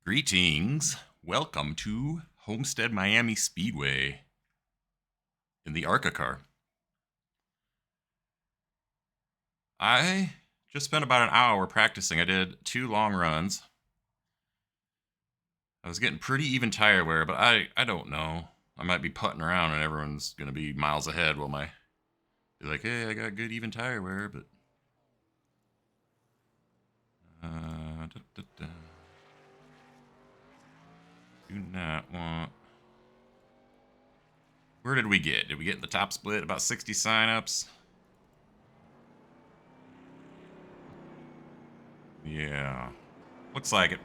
Greetings. Welcome to Homestead Miami Speedway in the ARCA car. I just spent about an hour practicing. I did 2 long runs. I was getting pretty even tire wear, but I don't know. I might be putting around and everyone's going to be miles ahead while be like, hey, I got good even tire wear, but do not want. Where did we get? Did we get in the top split? About 60 signups? Yeah. Looks like it.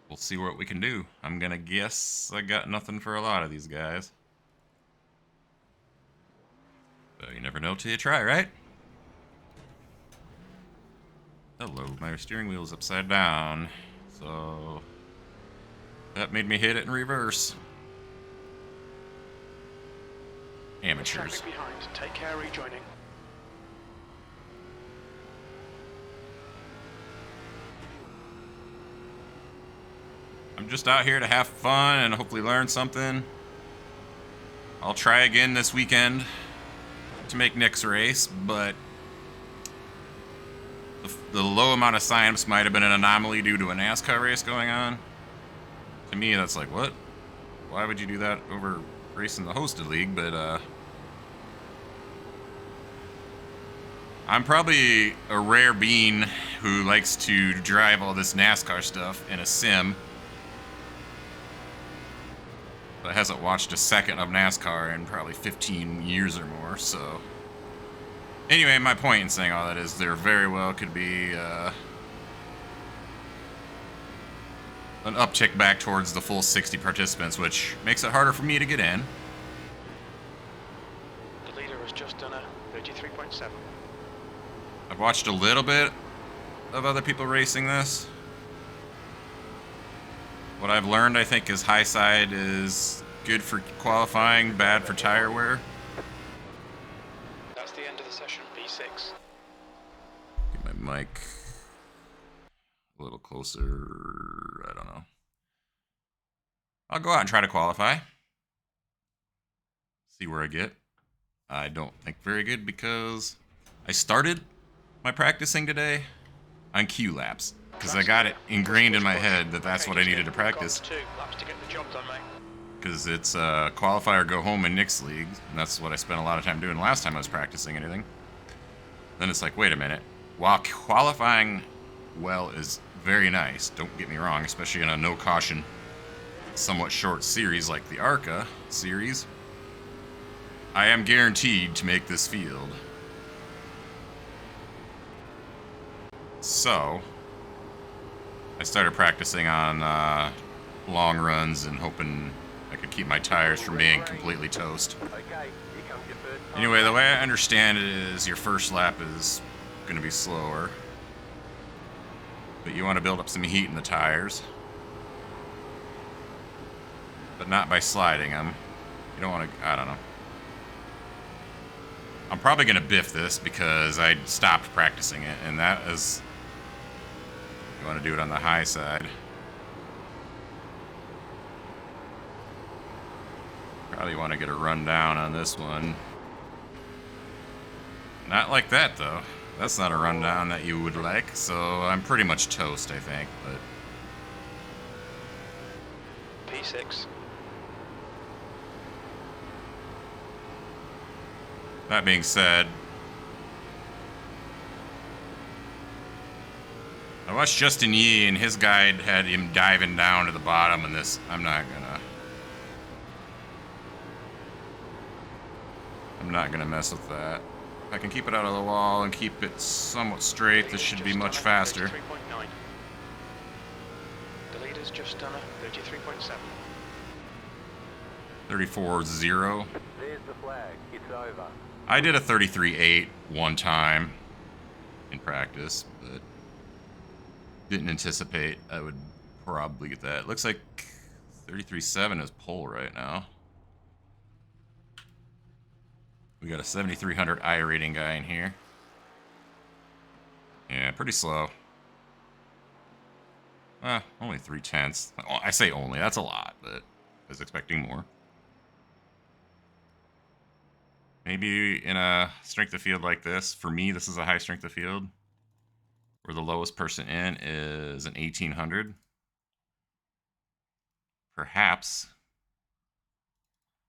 We'll see what we can do. I'm gonna guess I got nothing for a lot of these guys. But you never know till you try, right? Hello, my steering wheel is upside down. So that made me hit it in reverse. Amateurs. Behind. Take care rejoining. I'm just out here to have fun and hopefully learn something. I'll try again this weekend to make Nick's race, but the low amount of signups might have been an anomaly due to a NASCAR race going on. To me, that's like, what? Why would you do that over racing the hosted league? But I'm probably a rare bean who likes to drive all this NASCAR stuff in a sim, but hasn't watched a second of NASCAR in probably 15 years or more, so. Anyway, my point in saying all that is there very well could be an uptick back towards the full 60 participants, which makes it harder for me to get in. The leader has just done a 33.7. I've watched a little bit of other people racing this. What I've learned, I think, is high side is good for qualifying, bad for tire wear. That's the end of the session, P6. Get my mic a little closer. I don't know. I'll go out and try to qualify. See where I get. I don't think very good because I started my practicing today on Q laps. Because I got it ingrained in my head that that's what I needed to practice. 2 laps to get the job done, mate. Because it's qualify or go home in Nick's league. And that's what I spent a lot of time doing last time I was practicing anything. Then it's like, wait a minute. While qualifying well is very nice, don't get me wrong, especially in a no caution, somewhat short series like the ARCA series, I am guaranteed to make this field. So I started practicing on long runs and hoping I could keep my tires from being completely toast. Anyway, the way I understand it is your first lap is going to be slower, but you want to build up some heat in the tires, but not by sliding them. You don't want to, I don't know. I'm probably going to biff this because I stopped practicing it, and that is, you want to do it on the high side. Probably want to get a rundown on this one. Not like that, though. That's not a rundown that you would like, so I'm pretty much toast, I think, but... P6. That being said, I watched Justin Yee, and his guide had him diving down to the bottom, and this, I'm not gonna mess with that. If I can keep it out of the wall and keep it somewhat straight, this should be much faster. 33.9. The leader's just done a 33.7. 34.0. There's the flag. It's over. I did a 33.8 one time in practice, but didn't anticipate I would probably get that. Looks like 33.7 is pole right now. We got a 7300 iRating guy in here. Yeah, pretty slow. Only 3/10. I say only, that's a lot, but I was expecting more. Maybe in a strength of field like this, for me, this is a high strength of field, where the lowest person in is an 1800. Perhaps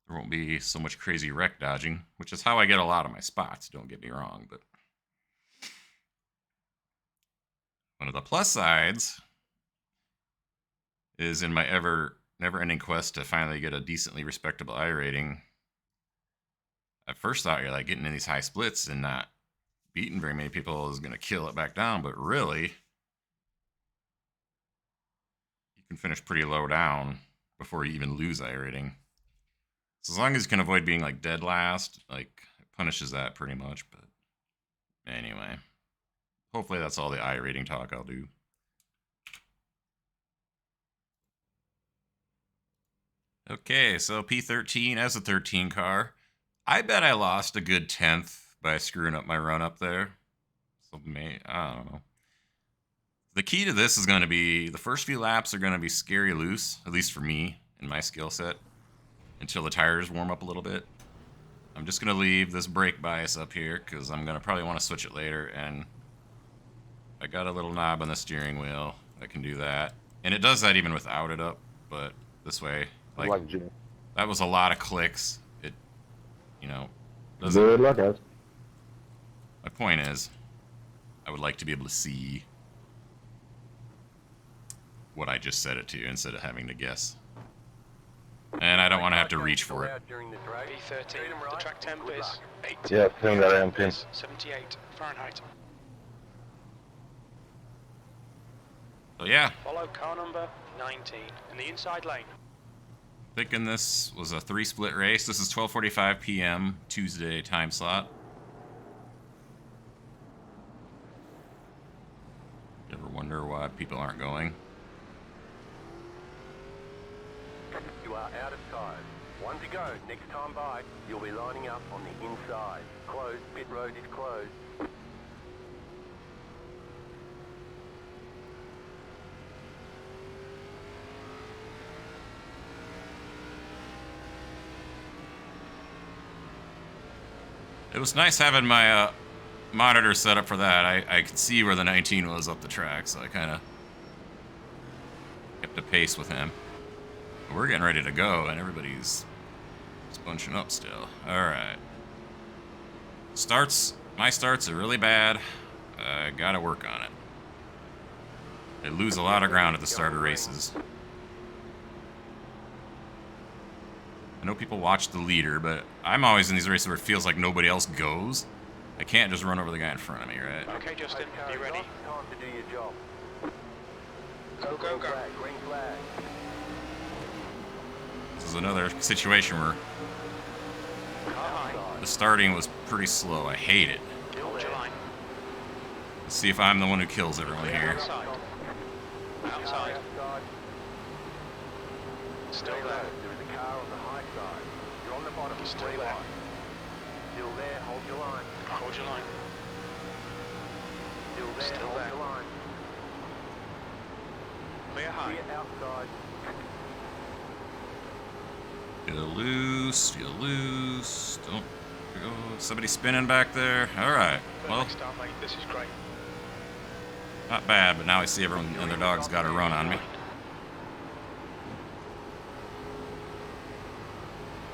there won't be so much crazy wreck dodging, which is how I get a lot of my spots, don't get me wrong, but one of the plus sides is in my never-ending quest to finally get a decently respectable iRating. At first thought you're like getting in these high splits and not beating very many people is going to kill it back down, but really you can finish pretty low down before you even lose iRating. So as long as you can avoid being like dead last, like it punishes that pretty much. But anyway, hopefully that's all the iRating talk I'll do. Okay, so P13 as a 13 car. I bet I lost a good 10th by screwing up my run up there. So I don't know. The key to this is going to be the first few laps are going to be scary loose, at least for me and my skill set, until the tires warm up a little bit. I'm just going to leave this brake bias up here because I'm going to probably want to switch it later, and I got a little knob on the steering wheel that can do that. And it does that even without it up, but this way, like that was a lot of clicks. It, you know, doesn't... Good luck, guys. My point is, I would like to be able to see what I just set it to instead of having to guess. And I don't want to have to reach for it. P13, the track temp is 8. Yeah, ping that in, ping. 78 Fahrenheit. So yeah, Follow car number 19 in the inside lane. thinking this was a 3-split race. This is 12:45 p.m. Tuesday time slot. Ever wonder why people aren't going? You are out of time. 1 to go. Next time by, you'll be lining up on the inside. Closed. Pit road is closed. It was nice having my monitor set up for that. I could see where the 19 was up the track, so I kind of kept a pace with him. But we're getting ready to go, and everybody's just bunching up still. All right. My starts are really bad. I gotta work on it. I lose a lot of ground at the start of races. I know people watch the leader, but I'm always in these races where it feels like nobody else goes. I can't just run over the guy in front of me, right? Okay, Justin, are you ready? Time to do your job. Go, go, go. Green flag. This is another situation where Car high. the starting was pretty slow. I hate it. Hold your line. Let's see if I'm the one who kills everyone here. Outside. Outside. Still there. There is a car on the high side. You're on the bottom. He's still Green there. line. Still there. Hold your line. Hold your line. Still there. Still Hold there. your line. Clear high. Clear outside. Feel loose, feel loose. Don't go. Somebody spinning back there. All right. Well, Perfect start, mate. This is great. not bad, but now I see everyone and their dog's got a run on me.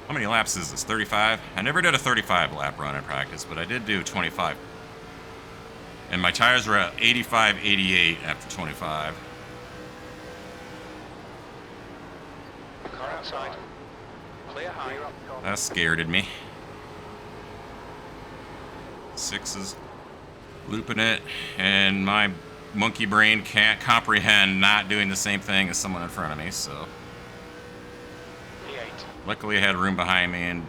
How many laps is this? 35? I never did a 35 lap run in practice, but I did do 25. And my tires were at 85, 88 after 25. Car outside. Clear high. Clear up top. That scared me. 6 is looping it, and my monkey brain can't comprehend not doing the same thing as someone in front of me, so... P8. Luckily I had room behind me, and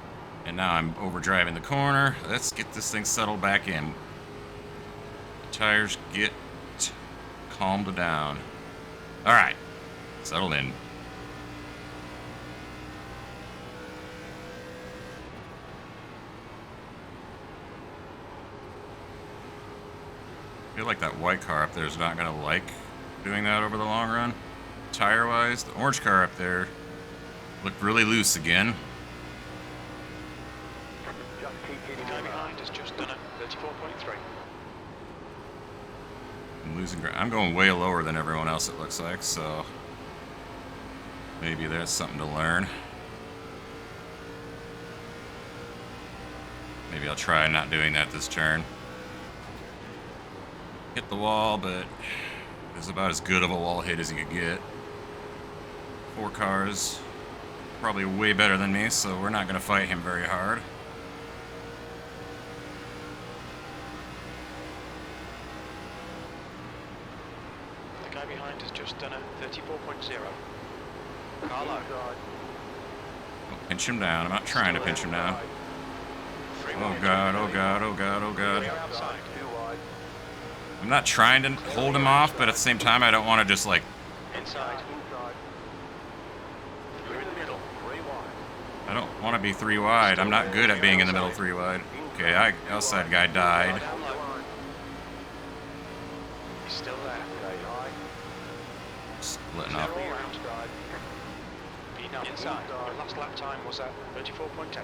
now I'm overdriving the corner. Let's get this thing settled back in. Tires get calmed down. Alright, settled in. I feel like that white car up there is not going to like doing that over the long run. Tire-wise, the orange car up there looked really loose again. Just keep The getting guy in. behind has just done a 34.3. I'm losing ground. I'm going way lower than everyone else, it looks like, so maybe there's something to learn. Maybe I'll try not doing that this turn. Hit the wall, but it's about as good of a wall hit as you could get. 4 cars, probably way better than me, so we're not going to fight him very hard. The guy behind has just done a 34.0. Carlo. I'll pinch him down. I'm not trying to pinch him down. Three Oh wide. god, oh god, oh god, oh god. Clear outside. Too wide. I'm not trying to hold him off, but at the same time I don't want to just like, Inside. Inside. You're in the middle. 3 wide. I don't want to be 3 wide. I'm not good at being in the middle 3 wide. Okay, outside guy died. Down low. He's still there. Stay high. Splitting Clear up. all round. Inside. Inside. Your last lap time was at 34.8.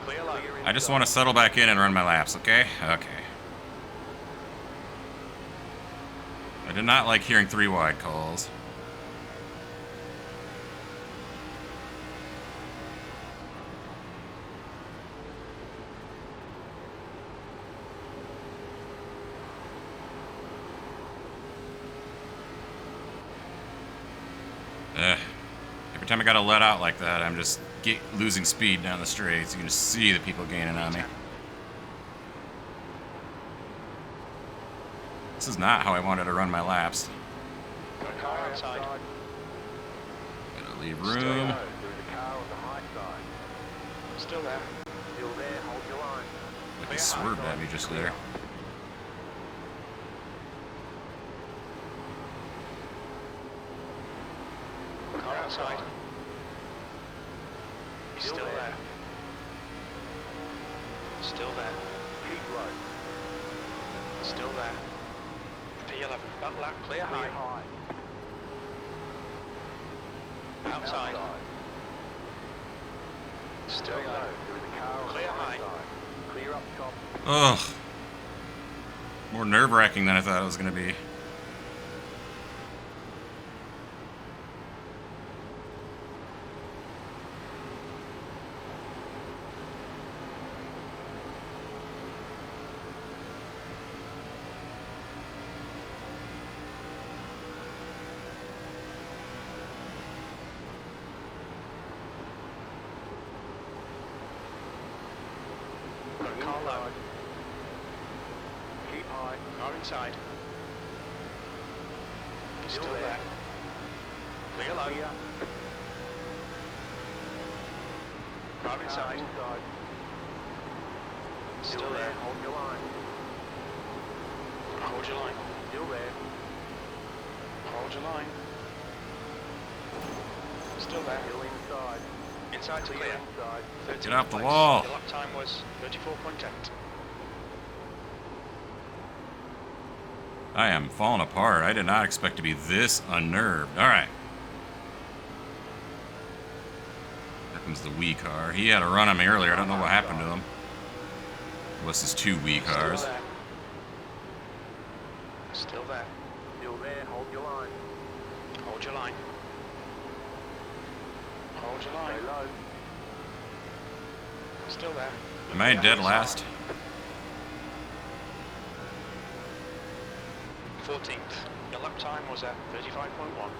Clear low. I just want to settle back in and run my laps, okay? Okay. I did not like hearing 3 wide calls. Every time I gotta let out like that, I'm just losing speed down the straights. You can just see the people gaining on me. This is not how I wanted to run my laps. Got a car outside. Gotta leave Still room. low. There is a car on the high side. Still there. Still there. Hold your line. Like he swerved at me just there. Car outside. He's still there. Still there. Keep low. Still there. P11. That lap clear Clear high. high. Outside. Stay Still low. there. There is a car on Clear the high high. side. Clear up top. Ugh. More nerve-wracking than I thought it was gonna be. Got a car low. Keep high. Car inside. He's still there. Clear low. Clear. Car inside. Inside. Still there. Hold your line. Hold your line. Still there. Hold your line. Still there. Still inside. Inside to clear. Inside. 13th Get off the place. wall. Your lap time was 34.8. I am falling apart. I did not expect to be this unnerved. Alright. Here comes the Wii car. He had a run on me earlier. I don't know what happened to him. What's his 2 Wii cars? Still there. Still there. Still there. Hold your line. Hold your line. Hold your line. Stay low. Still there. Am I in dead last? 14th. Your lap time was at 35.1.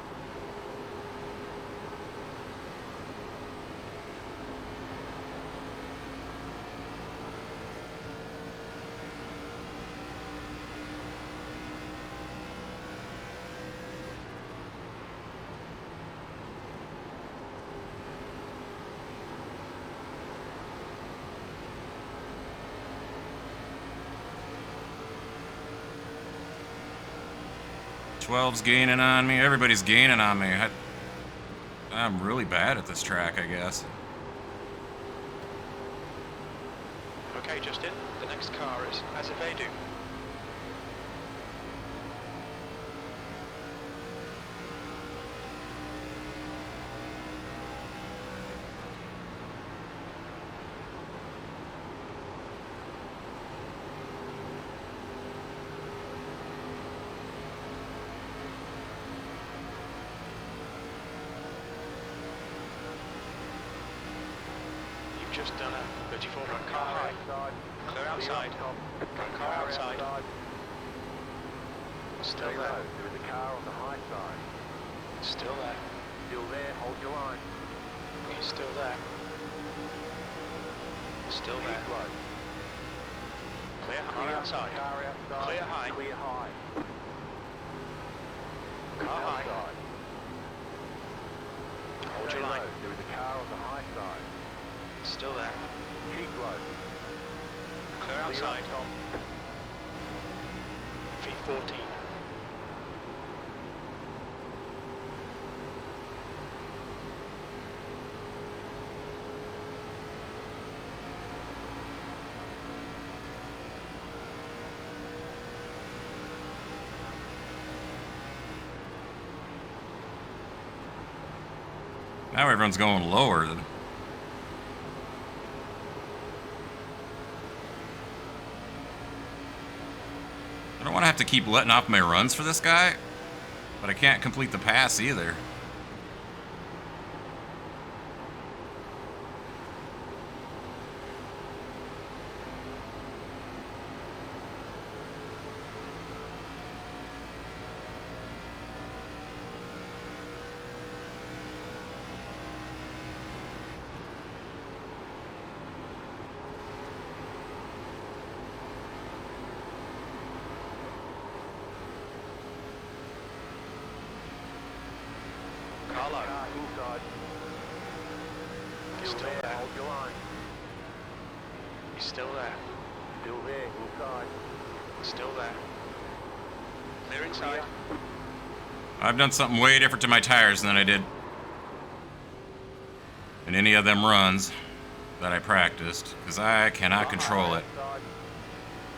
Twelve's gaining on me. Everybody's gaining on me. I'm really bad at this track, I guess. Okay, Justin. The next car is Azevedo. 34, car high. Clear outside. Car outside. Still there. There is a car on the high side. Still there. Still there, hold your line. He's still there. Still there. Keep low. Clear outside. Car outside. Clear high. Clear high. Car high. Outside. Hold Stay your line. low. There is a car on the high side. Still there. Keep low. Clear outside. V14. Now everyone's going lower. I don't want to have to keep letting off my runs for this guy, but I can't complete the pass either. Carlo. Car inside. He's still there, there. hold your line. He's still there. Still there, inside. Still there. Clear inside. I've done something way different to my tires than I did in any of them runs that I practiced, because I cannot control it. Outside.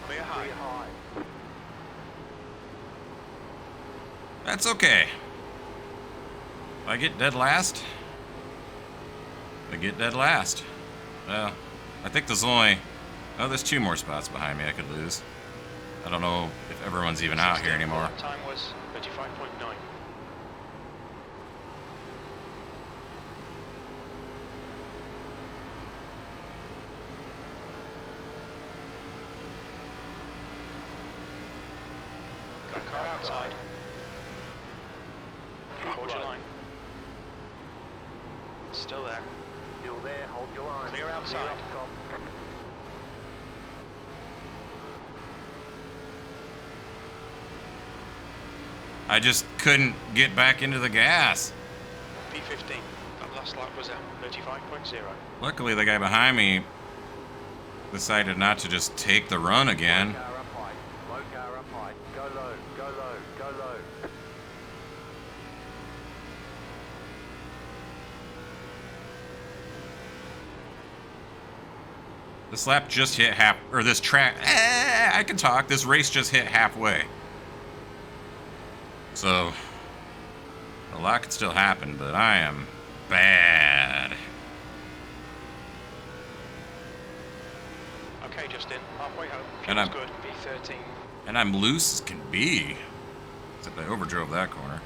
Clear high. Clear high. That's okay. If I get dead last, I get dead last. Well, I think there's only... Oh, there's 2 more spots behind me I could lose. I don't know if everyone's even out here anymore. That time was 35.9. Got a car outside. Hold your line. Still there. Still there, hold your line. Clear outside. Clear up top. I just couldn't get back into the gas. P15. That last lap was at 35.0. Luckily, the guy behind me decided not to just take the run again. Car up high. Low car up high. Go low, go low, go low. This lap just hit half, or this track, I can talk. This race just hit halfway. So, a lot could still happen, but I am bad. Okay, Justin. Halfway home. And Feels I'm- good. V13. And I'm loose as can be. Except I overdrove that corner.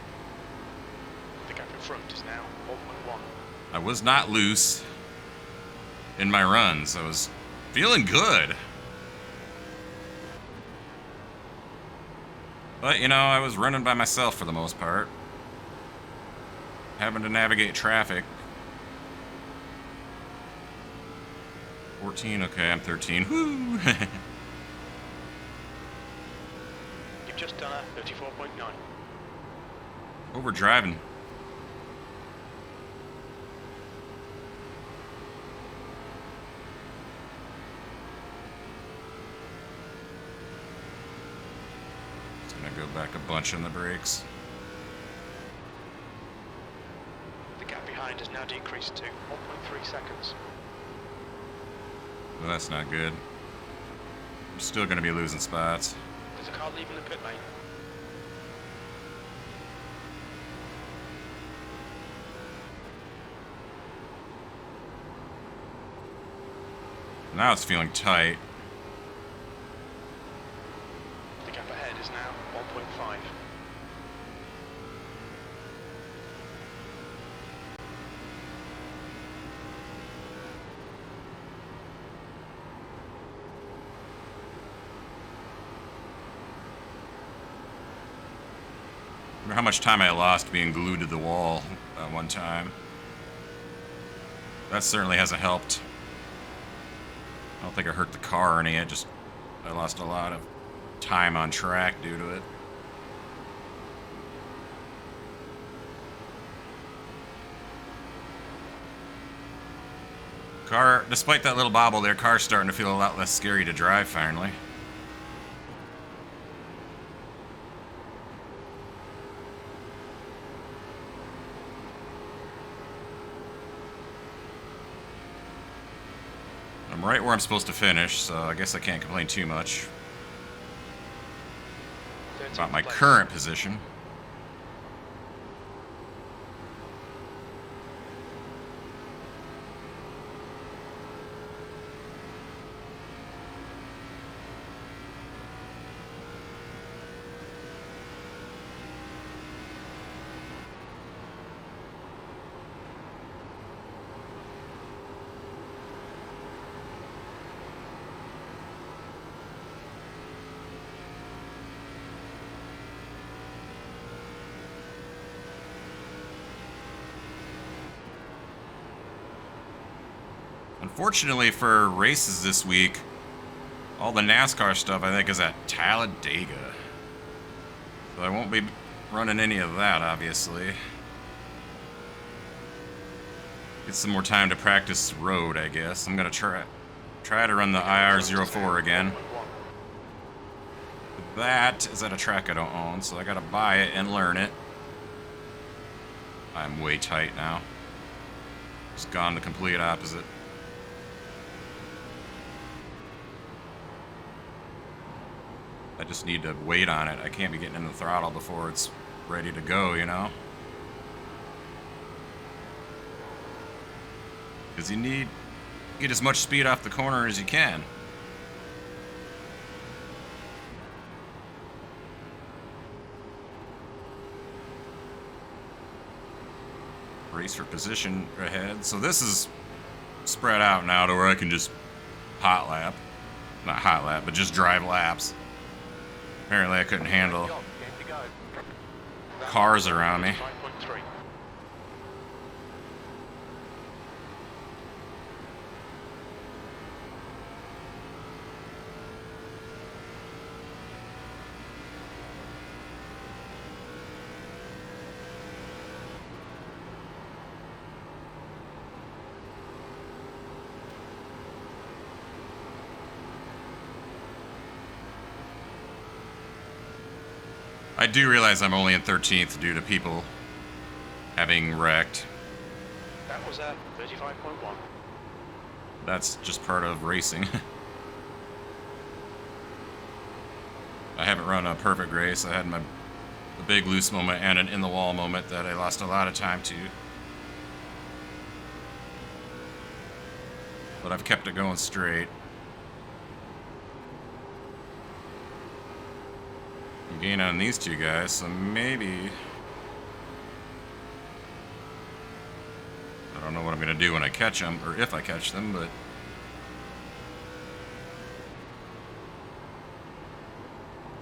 The gap in front is now 1.1. I was not loose in my runs. I was feeling good. But, you know, I was running by myself for the most part. Having to navigate traffic. 14, okay, I'm 13. Woo! You've just done a 34.9. Overdriving. Just gonna go back a bunch on the brakes. The gap behind has now decreased to 1.3 seconds. Well, that's not good. I'm still gonna be losing spots. There's a car leaving the pit lane. Now it's feeling tight. The gap ahead is now 1.5. Remember how much time I lost being glued to the wall at one time. That certainly hasn't helped. I don't think I hurt the car or any. I lost a lot of time on track due to it. Car, despite that little bobble there, car's starting to feel a lot less scary to drive finally. I'm right where I'm supposed to finish, so I guess I can't complain too much about my current position. Unfortunately for races this week, all the NASCAR stuff I think is at Talladega. So I won't be running any of that, obviously. Get some more time to practice road, I guess. I'm gonna try to run the IR04 again. That is at a track I don't own, so I gotta buy it and learn it. I'm way tight now. Just gone the complete opposite. I just need to wait on it. I can't be getting in the throttle before it's ready to go, you know? Because you need to get as much speed off the corner as you can. Race for position ahead. So this is spread out now to where I can just hot lap. Not hot lap, but just drive laps. Apparently I couldn't handle cars around me. I do realize I'm only in 13th due to people having wrecked. That was at 35.1. That's just part of racing. I haven't run a perfect race. I had a big loose moment and an in the wall moment that I lost a lot of time to. But I've kept it going straight. Gain on these two guys, so maybe I don't know what I'm gonna do when I catch them, or if I catch them, but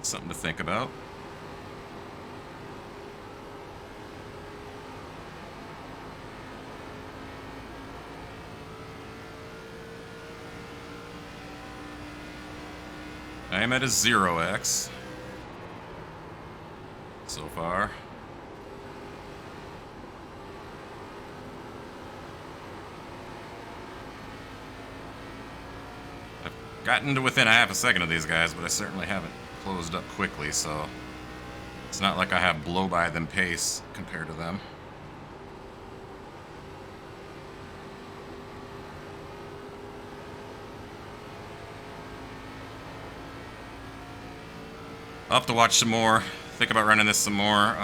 something to think about. I am at a 0x. So far. I've gotten to within a half a second of these guys, but I certainly haven't closed up quickly, so it's not like I have blow by them pace compared to them. I'll have to watch some more. Think about running this some more.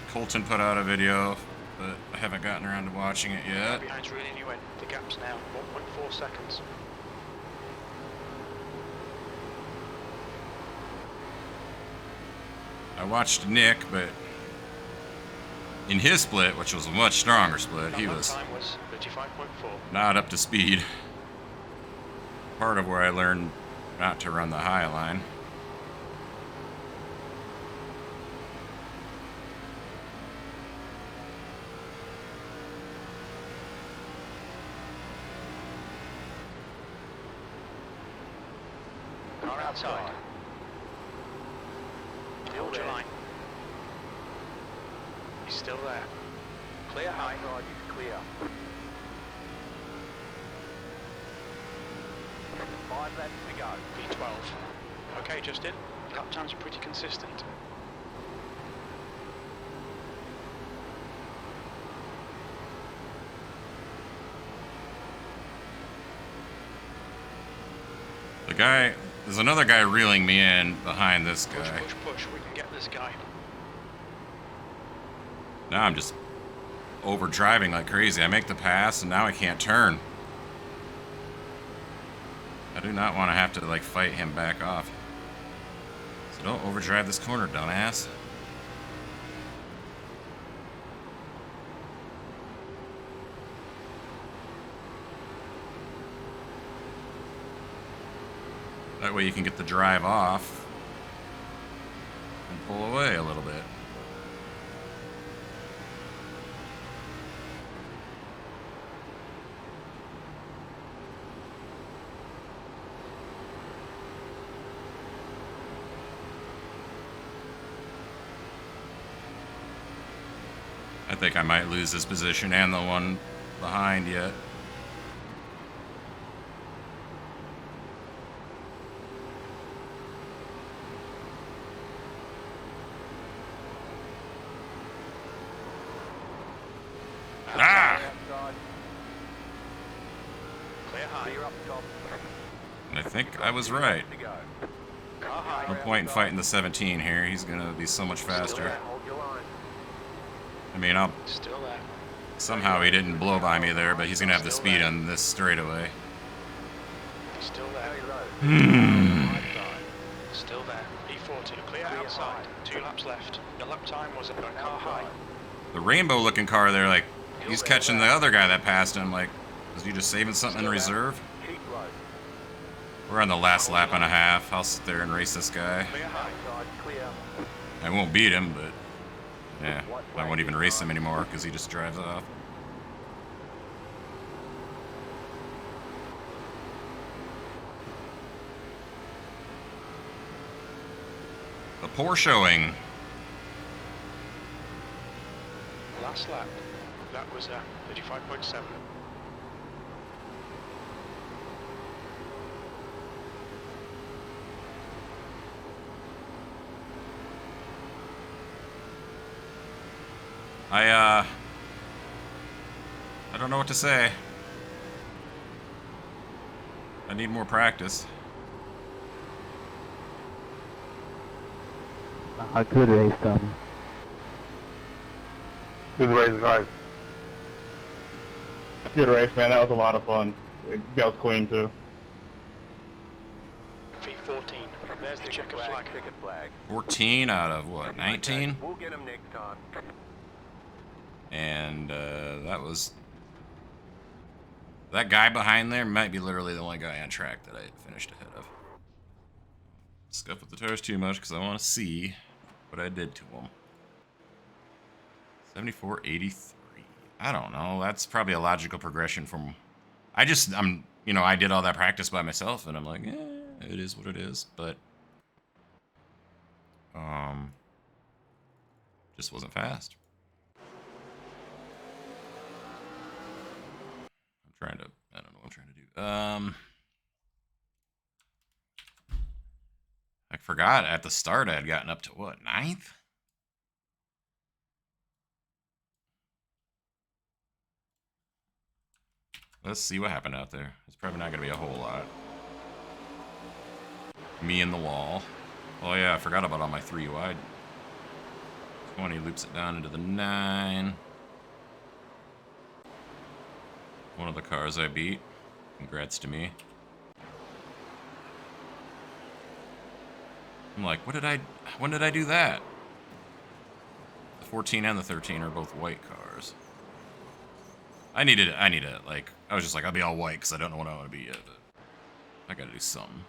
Colton put out a video, but I haven't gotten around to watching it yet. Behind's reeling you in. The gap's now 1.4 seconds. I watched Nick, but in his split, which was a much stronger split, he was 35.4. not up to speed. Part of where I learned not to run the high line. outside. Still Hold your there. line. He's still there. Clear high. Outside is clear. 5 laps to go. V12. Okay, Justin. Lap times are pretty consistent. There's another guy reeling me in behind this Push, guy. push, push. We can get this guy. Now I'm just over driving like crazy. I make the pass and now I can't turn. I do not want to have to like fight him back off. So don't overdrive this corner, dumbass. That way you can get the drive off and pull away a little bit. I think I might lose this position and the one behind yet. Ah! Outside. Clear high. Clear up top. And I think I was right. To go. Car high. No point in fighting the 17 here. He's gonna be so much faster. Hold your line. I mean, Still there. somehow he didn't blow by me there, but he's gonna have the speed on this straightaway. He's still there. Very low. Right side. Still there. E40. Clear outside. 2 laps left. The lap time was a car high. The rainbow-looking car there, like, he's catching the other guy that passed him. Like, was he just saving something in reserve? Keep low. We're on the last lap and a half. I'll sit there and race this guy. Clear high. Outside clear. I won't beat him, but yeah, I won't even race him anymore because he just drives off. The poor showing. Last lap. That was 35.7. I don't know what to say. I need more practice. I could race them. Good race, guys. Good race, man. That was a lot of fun. That was clean, too. V14. There's the checker flag. Checkered flag. 14 out of what, 19? We'll get him next time. And that guy behind there might be literally the only guy on track that I finished ahead of. Scuff with the tires too much because I want to see what I did to him. 74.83. I don't know. That's probably a logical progression from. I did all that practice by myself, and I'm like, it is what it is. But just wasn't fast. I don't know what I'm trying to do. I forgot at the start I had gotten up to what, 9th? Let's see what happened out there. It's probably not going to be a whole lot. Me and the wall. Oh yeah, I forgot about all my 3 wide. 20 loops it down into the 9. One of the cars I beat. Congrats to me. I'm like, when did I do that? The 14 and the 13 are both white cars. I need to, like, I was just like, I'll be all white because I don't know what I want to be yet, but I gotta do something.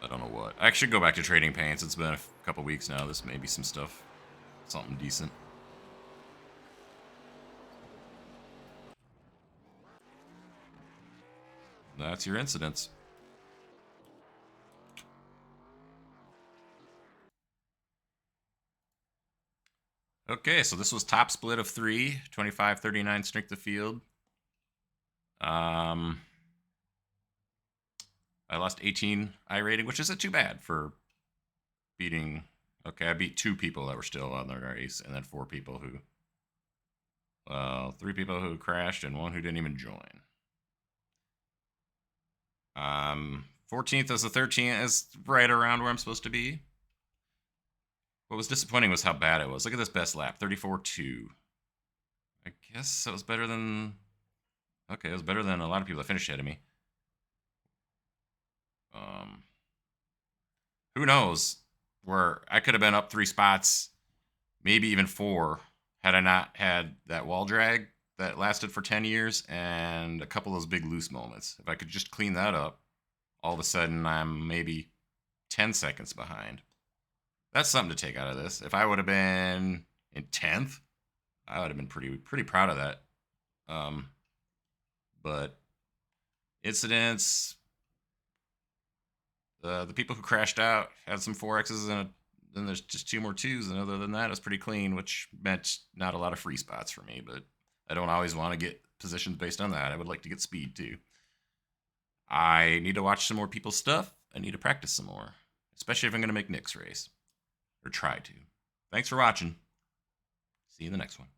I don't know what. I should go back to trading paints. It's been a couple weeks now. This may be some stuff, something decent. That's your incidents. Okay, so this was top split of 3, 25-39 strength of field. I lost 18 iRating, which isn't too bad for beating. Okay, I beat 2 people that were still on the race, and then 4 people who, 3 people who crashed and 1 who didn't even join. 14th as the 13th is right around where I'm supposed to be. What was disappointing was how bad it was. Look at this best lap, 34.2. I guess it was better than. Okay, it was better than a lot of people that finished ahead of me. Who knows? Where I could have been up 3 spots, maybe even 4, had I not had that wall drag that lasted for 10 years and a couple of those big loose moments. If I could just clean that up, all of a sudden I'm maybe 10 seconds behind. That's something to take out of this. If I would have been in 10th, I would have been pretty proud of that. But incidents, the people who crashed out had some 4Xs and then there's just 2 more 2s, and other than that, it was pretty clean, which meant not a lot of free spots for me. But I don't always want to get positions based on that. I would like to get speed too. I need to watch some more people's stuff. I need to practice some more, especially if I'm going to make Nick's race, or try to. Thanks for watching. See you in the next one.